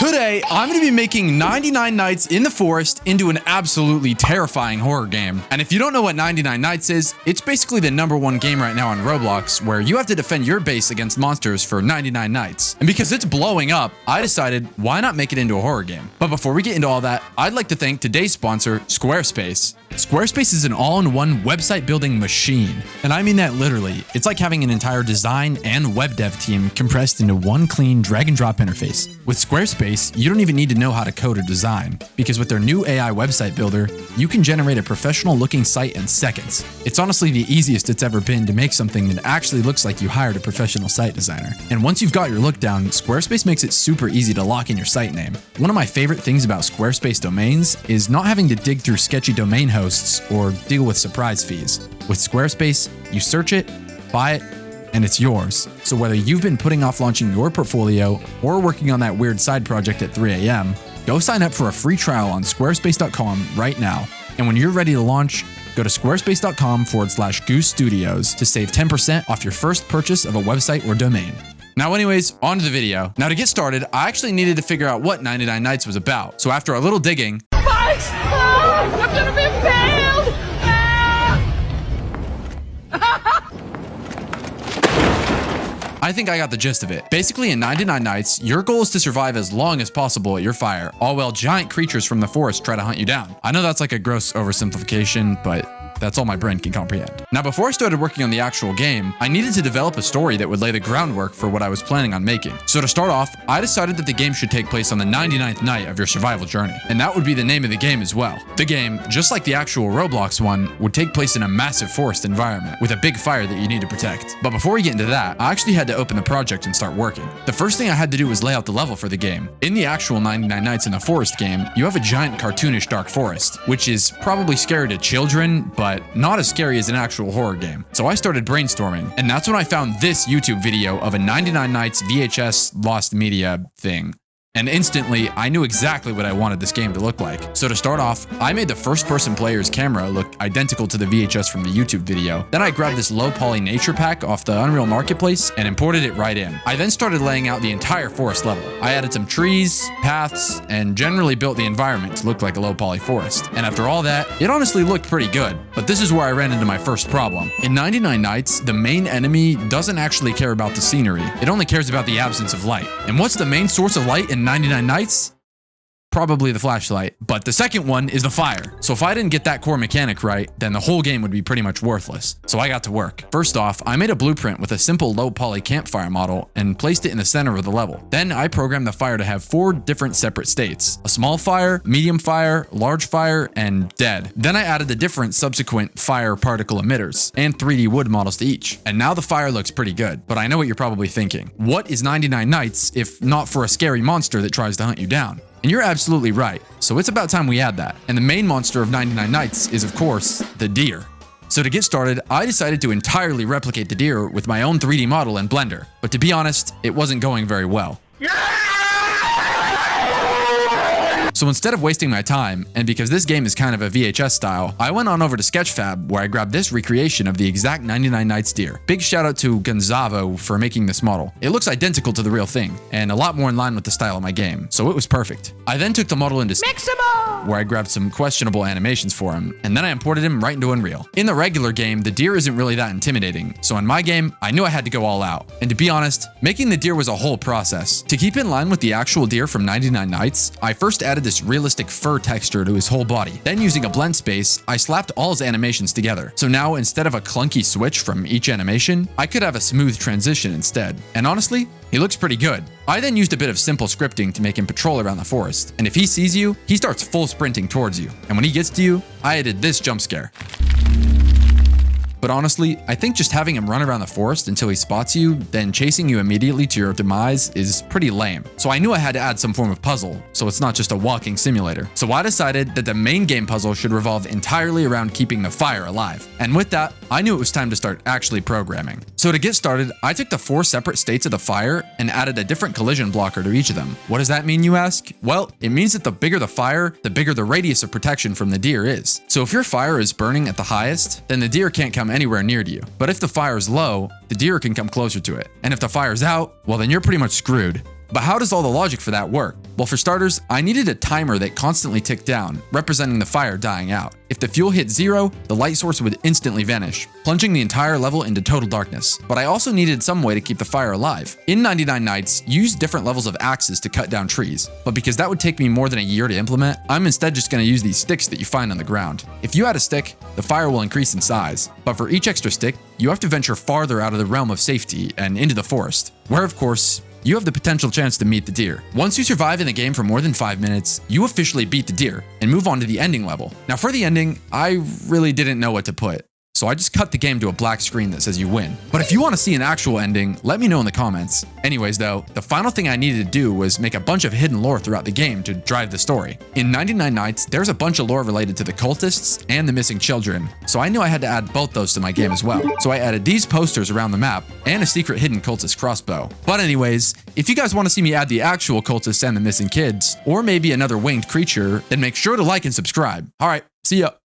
Today, I'm going to be making 99 Nights in the Forest into an absolutely terrifying horror game. And if you don't know what 99 Nights is, it's basically the #1 game right now on Roblox where you have to defend your base against monsters for 99 nights. And because it's blowing up, I decided why not make it into a horror game. But before we get into all that, I'd like to thank today's sponsor, Squarespace. Squarespace is an all-in-one website building machine. And I mean that literally. It's like having an entire design and web dev team compressed into one clean drag and drop interface. With Squarespace, you don't even need to know how to code or design, because with their new AI website builder, you can generate a professional looking site in seconds. It's honestly the easiest it's ever been to make something that actually looks like you hired a professional site designer. And once you've got your look down, Squarespace makes it super easy to lock in your site name. One of my favorite things about Squarespace domains is not having to dig through sketchy domain hosts or deal with surprise fees. With Squarespace, you search it, buy it, and it's yours. So whether you've been putting off launching your portfolio or working on that weird side project at 3 a.m., go sign up for a free trial on squarespace.com right now. And when you're ready to launch, go to squarespace.com/Goose Studios to save 10% off your first purchase of a website or domain. Now anyways, on to the video. Now to get started, I actually needed to figure out what 99 Nights was about. So after a little digging, I'm gonna be impaled! I think I got the gist of it. Basically, in 99 Nights, your goal is to survive as long as possible at your fire, all while giant creatures from the forest try to hunt you down. I know that's like a gross oversimplification, but that's all my brain can comprehend. Now, before I started working on the actual game, I needed to develop a story that would lay the groundwork for what I was planning on making. So to start off, I decided that the game should take place on the 99th night of your survival journey. And that would be the name of the game as well. The game, just like the actual Roblox one, would take place in a massive forest environment with a big fire that you need to protect. But before we get into that, I actually had to open the project and start working. The first thing I had to do was lay out the level for the game. In the actual 99 Nights in the Forest game, you have a giant cartoonish dark forest, which is probably scary to children, but not as scary as an actual horror game. So I started brainstorming, and that's when I found this YouTube video of a 99 Nights VHS lost media thing. And instantly, I knew exactly what I wanted this game to look like. So to start off, I made the first-person player's camera look identical to the VHS from the YouTube video. Then I grabbed this low-poly nature pack off the Unreal Marketplace and imported it right in. I then started laying out the entire forest level. I added some trees, paths, and generally built the environment to look like a low-poly forest. And after all that, it honestly looked pretty good. But this is where I ran into my first problem. In 99 Nights, the main enemy doesn't actually care about the scenery. It only cares about the absence of light. And what's the main source of light in 99 Nights? Probably the flashlight, but the second one is the fire. So if I didn't get that core mechanic right, then the whole game would be pretty much worthless. So I got to work. First off, I made a blueprint with a simple low poly campfire model and placed it in the center of the level. Then I programmed the fire to have 4 different separate states: a small fire, medium fire, large fire, and dead. Then I added the different subsequent fire particle emitters and 3D wood models to each. And now the fire looks pretty good, but I know what you're probably thinking. What is 99 Nights if not for a scary monster that tries to hunt you down? And you're absolutely right, so it's about time we add that. And the main monster of 99 Nights is, of course, the deer. So to get started, I decided to entirely replicate the deer with my own 3D model in Blender. But to be honest, it wasn't going very well. So instead of wasting my time, and because this game is kind of a VHS style, I went on over to Sketchfab where I grabbed this recreation of the exact 99 Nights deer. Big shout out to Gonzavo for making this model. It looks identical to the real thing, and a lot more in line with the style of my game, so it was perfect. I then took the model into Mixamo, where I grabbed some questionable animations for him, and then I imported him right into Unreal. In the regular game, the deer isn't really that intimidating, so in my game, I knew I had to go all out. And to be honest, making the deer was a whole process. To keep in line with the actual deer from 99 Nights, I first added this realistic fur texture to his whole body. Then using a blend space, I slapped all his animations together. So now instead of a clunky switch from each animation, I could have a smooth transition instead. And honestly, he looks pretty good. I then used a bit of simple scripting to make him patrol around the forest. And if he sees you, he starts full sprinting towards you. And when he gets to you, I added this jump scare. But honestly, I think just having him run around the forest until he spots you, then chasing you immediately to your demise is pretty lame. So I knew I had to add some form of puzzle, so it's not just a walking simulator. So I decided that the main game puzzle should revolve entirely around keeping the fire alive. And with that, I knew it was time to start actually programming. So to get started, I took the 4 separate states of the fire and added a different collision blocker to each of them. What does that mean, you ask? Well, it means that the bigger the fire, the bigger the radius of protection from the deer is. So if your fire is burning at the highest, then the deer can't come anywhere near to you. But if the fire is low, the deer can come closer to it. And if the fire's out, well then you're pretty much screwed. But how does all the logic for that work? Well, for starters, I needed a timer that constantly ticked down, representing the fire dying out. If the fuel hit 0, the light source would instantly vanish, plunging the entire level into total darkness. But I also needed some way to keep the fire alive. In 99 Nights, use different levels of axes to cut down trees, but because that would take me more than a year to implement, I'm instead just going to use these sticks that you find on the ground. If you add a stick, the fire will increase in size, but for each extra stick, you have to venture farther out of the realm of safety and into the forest, where of course, you have the potential chance to meet the deer. Once you survive in the game for more than 5 minutes, you officially beat the deer and move on to the ending level. Now for the ending, I really didn't know what to put, so I just cut the game to a black screen that says you win. But if you want to see an actual ending, let me know in the comments. Anyways though, the final thing I needed to do was make a bunch of hidden lore throughout the game to drive the story. In 99 Nights, there's a bunch of lore related to the cultists and the missing children, so I knew I had to add both those to my game as well. So I added these posters around the map and a secret hidden cultist crossbow. But anyways, if you guys want to see me add the actual cultists and the missing kids, or maybe another winged creature, then make sure to like and subscribe. Alright, see ya.